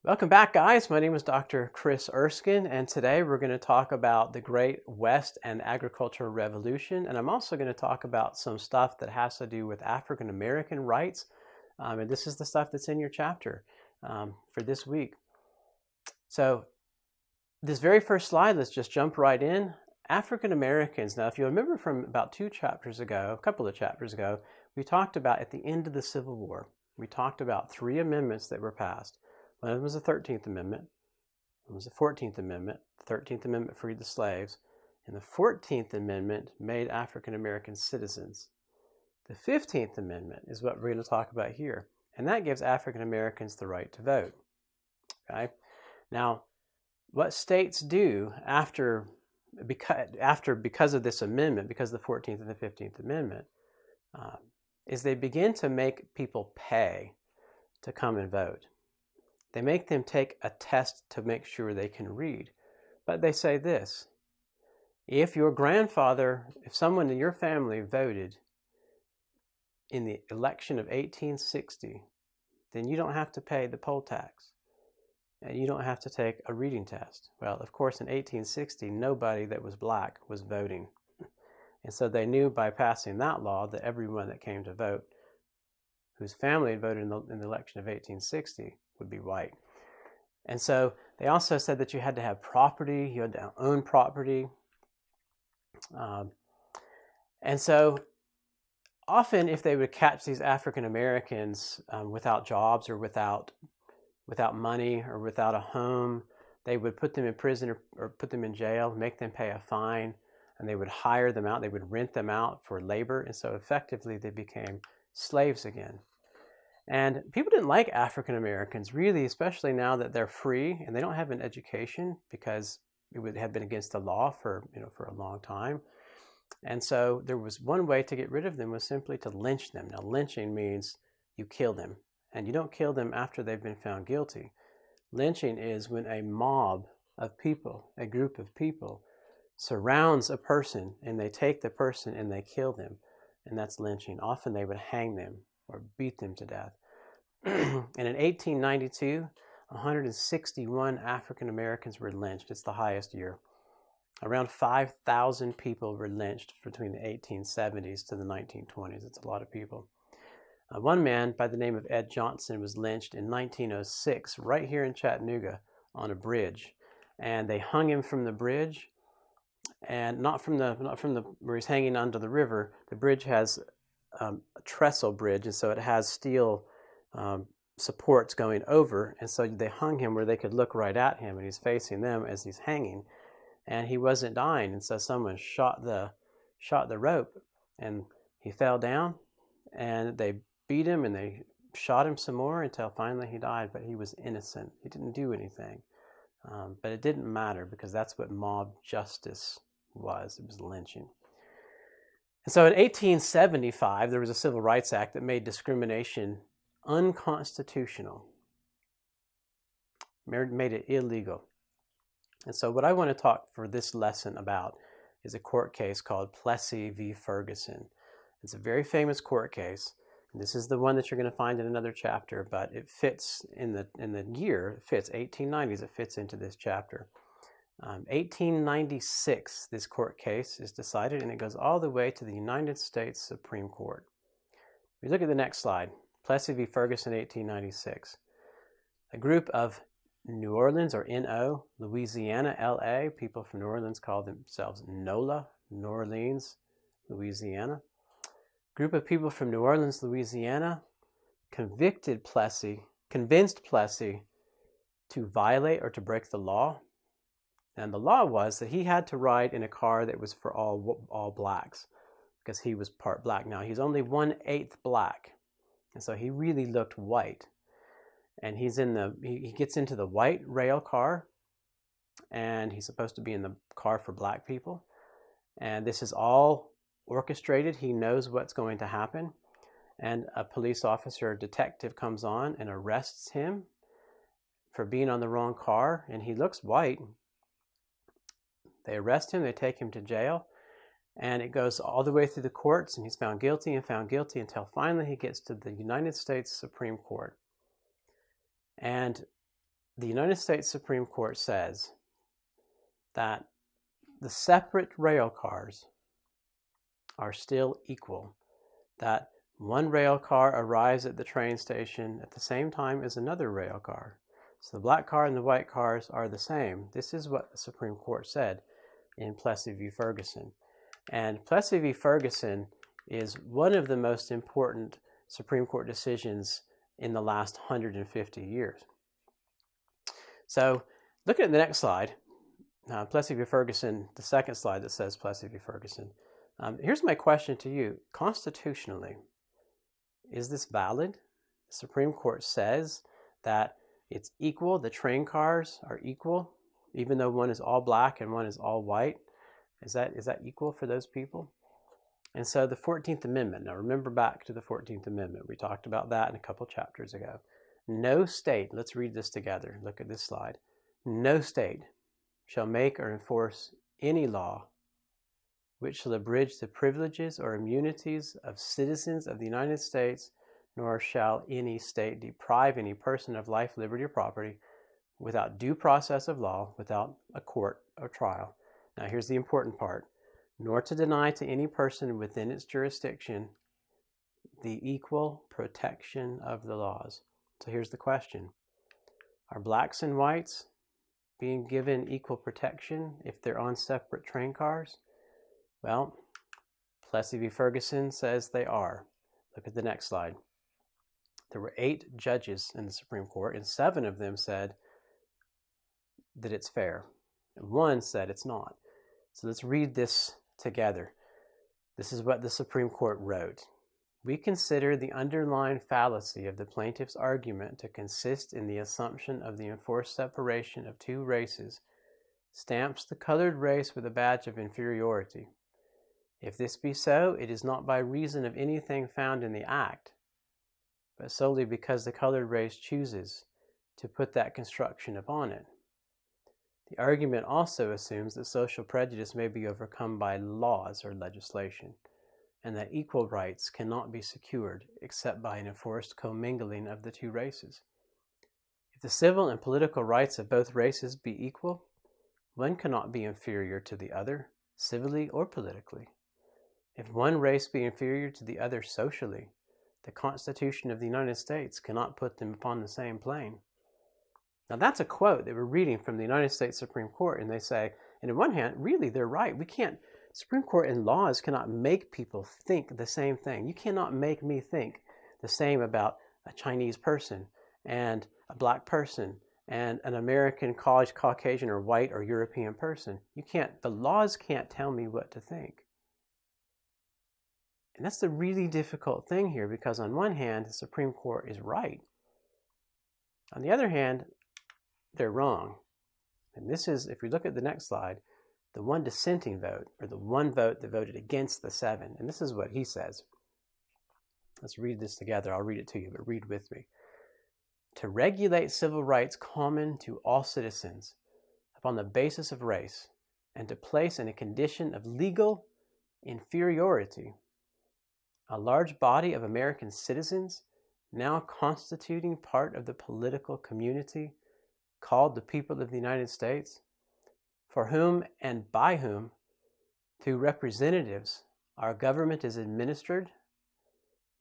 Welcome back, guys. My name is Dr. Chris Erskine, and today we're going to talk about the Great West and Agricultural Revolution. And I'm also going to talk about some stuff that has to do with African American rights. And this is the stuff that's in your chapter for this week. So, this very first slide, let's just jump right in. African Americans. Now, if you remember from about a couple of chapters ago, we talked about at the end of the Civil War, we talked about three amendments that were passed. One of them was the 13th Amendment. One was the 14th Amendment. The 13th Amendment freed the slaves. And the 14th Amendment made African Americans citizens. The 15th Amendment is what we're going to talk about here. And that gives African Americans the right to vote. Okay? Now, what states do because of this amendment, because of the 14th and the 15th Amendment, is they begin to make people pay to come and vote. They make them take a test to make sure they can read. But they say this: if someone in your family voted in the election of 1860, then you don't have to pay the poll tax. And you don't have to take a reading test. Well, of course, in 1860, nobody that was black was voting. And so they knew by passing that law that everyone that came to vote, whose family had voted in the election of 1860, would be white. And so they also said that you had to have property, you had to own property. And so often if they would catch these African Americans without jobs or without money or without a home, they would put them in prison or put them in jail, make them pay a fine, and they would hire them out. They would rent them out for labor. And so effectively they became slaves again. And people didn't like African Americans, really, especially now that they're free and they don't have an education because it would have been against the law for a long time. And so there was one way to get rid of them was simply to lynch them. Now, lynching means you kill them, and you don't kill them after they've been found guilty. Lynching is when a mob of people, a group of people, surrounds a person and they take the person and they kill them. And that's lynching. Often they would hang them or beat them to death. And in 1892, 161 African Americans were lynched. It's the highest year. Around 5,000 people were lynched between the 1870s to the 1920s. It's a lot of people. One man by the name of Ed Johnson was lynched in 1906 right here in Chattanooga on a bridge. And they hung him from the bridge, and not from the where he's hanging onto the river. The bridge has a trestle bridge, and so it has steel supports going over, and so they hung him where they could look right at him, and he's facing them as he's hanging, and he wasn't dying, and so someone shot the rope, and he fell down, and they beat him, and they shot him some more until finally he died. But he was innocent. He didn't do anything, but it didn't matter because that's what mob justice was. It was lynching. And so in 1875, there was a Civil Rights Act that made discrimination unconstitutional, made it illegal. And so what I want to talk for this lesson about is a court case called Plessy v. Ferguson. It's a very famous court case. And this is the one that you're going to find in another chapter, but it fits in the year. It fits 1890s. It fits into this chapter. 1896, this court case is decided, and it goes all the way to the United States Supreme Court. We look at the next slide. Plessy v. Ferguson, 1896. A group of New Orleans, or N-O, Louisiana, L-A, people from New Orleans call themselves NOLA, New Orleans, Louisiana. Group of people from New Orleans, Louisiana, convinced Plessy to violate or to break the law. And the law was that he had to ride in a car that was for all blacks because he was part black. Now, he's only 1/8 black, and so he really looked white. And he gets into the white rail car, and he's supposed to be in the car for black people. And this is all orchestrated. He knows what's going to happen. And a police officer, detective, comes on and arrests him for being on the wrong car, and he looks white. They arrest him, they take him to jail, and it goes all the way through the courts, and he's found guilty until finally he gets to the United States Supreme Court. And the United States Supreme Court says that the separate rail cars are still equal, that one rail car arrives at the train station at the same time as another rail car. So the black car and the white cars are the same. This is what the Supreme Court said in Plessy v. Ferguson. And Plessy v. Ferguson is one of the most important Supreme Court decisions in the last 150 years. So looking at the next slide, Plessy v. Ferguson, the second slide that says Plessy v. Ferguson. Here's my question to you. Constitutionally, is this valid? The Supreme Court says that it's equal. The train cars are equal, even though one is all black and one is all white. Is that equal for those people? And so the 14th Amendment, now remember back to the 14th Amendment. We talked about that in a couple chapters ago. No state, let's read this together. Look at this slide. No state shall make or enforce any law which shall abridge the privileges or immunities of citizens of the United States, nor shall any state deprive any person of life, liberty, or property without due process of law, without a court or trial. Now here's the important part. Nor to deny to any person within its jurisdiction the equal protection of the laws. So here's the question. Are blacks and whites being given equal protection if they're on separate train cars? Well, Plessy v. Ferguson says they are. Look at the next slide. There were 8 judges in the Supreme Court, and 7 of them said that it's fair. And 1 said it's not. So let's read this together. This is what the Supreme Court wrote. We consider the underlying fallacy of the plaintiff's argument to consist in the assumption of the enforced separation of 2 races stamps the colored race with a badge of inferiority. If this be so, it is not by reason of anything found in the act, but solely because the colored race chooses to put that construction upon it. The argument also assumes that social prejudice may be overcome by laws or legislation, and that equal rights cannot be secured except by an enforced commingling of the 2 races. If the civil and political rights of both races be equal, one cannot be inferior to the other, civilly or politically. If one race be inferior to the other socially, the Constitution of the United States cannot put them upon the same plane. Now that's a quote that we're reading from the United States Supreme Court, and they say, and on one hand, really they're right. Supreme Court and laws cannot make people think the same thing. You cannot make me think the same about a Chinese person and a black person and an American college Caucasian or white or European person. The laws can't tell me what to think. And that's the really difficult thing here, because on one hand, the Supreme Court is right. On the other hand, they're wrong. And this is, if we look at the next slide, the one dissenting vote, or the one vote that voted against the 7. And this is what he says. Let's read this together. I'll read it to you, but read with me. To regulate civil rights common to all citizens upon the basis of race, and to place in a condition of legal inferiority a large body of American citizens now constituting part of the political community called the people of the United States, for whom and by whom, through representatives, our government is administered,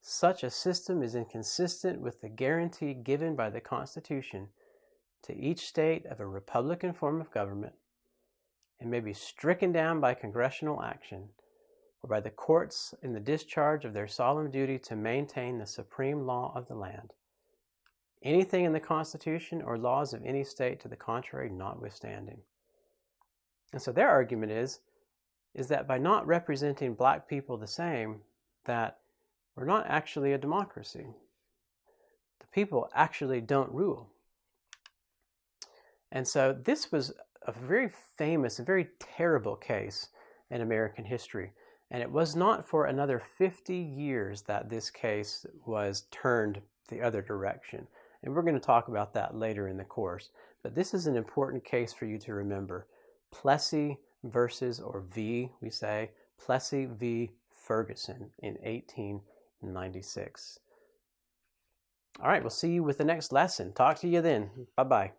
such a system is inconsistent with the guarantee given by the Constitution to each state of a republican form of government, and may be stricken down by congressional action or by the courts in the discharge of their solemn duty to maintain the supreme law of the land. Anything in the Constitution or laws of any state to the contrary notwithstanding. And so their argument is that by not representing black people the same, that we're not actually a democracy. The people actually don't rule. And so this was a very famous, a very terrible case in American history. And it was not for another 50 years that this case was turned the other direction. And we're going to talk about that later in the course. But this is an important case for you to remember. Plessy versus, or v, we say, Plessy v. Ferguson in 1896. All right, we'll see you with the next lesson. Talk to you then. Bye-bye.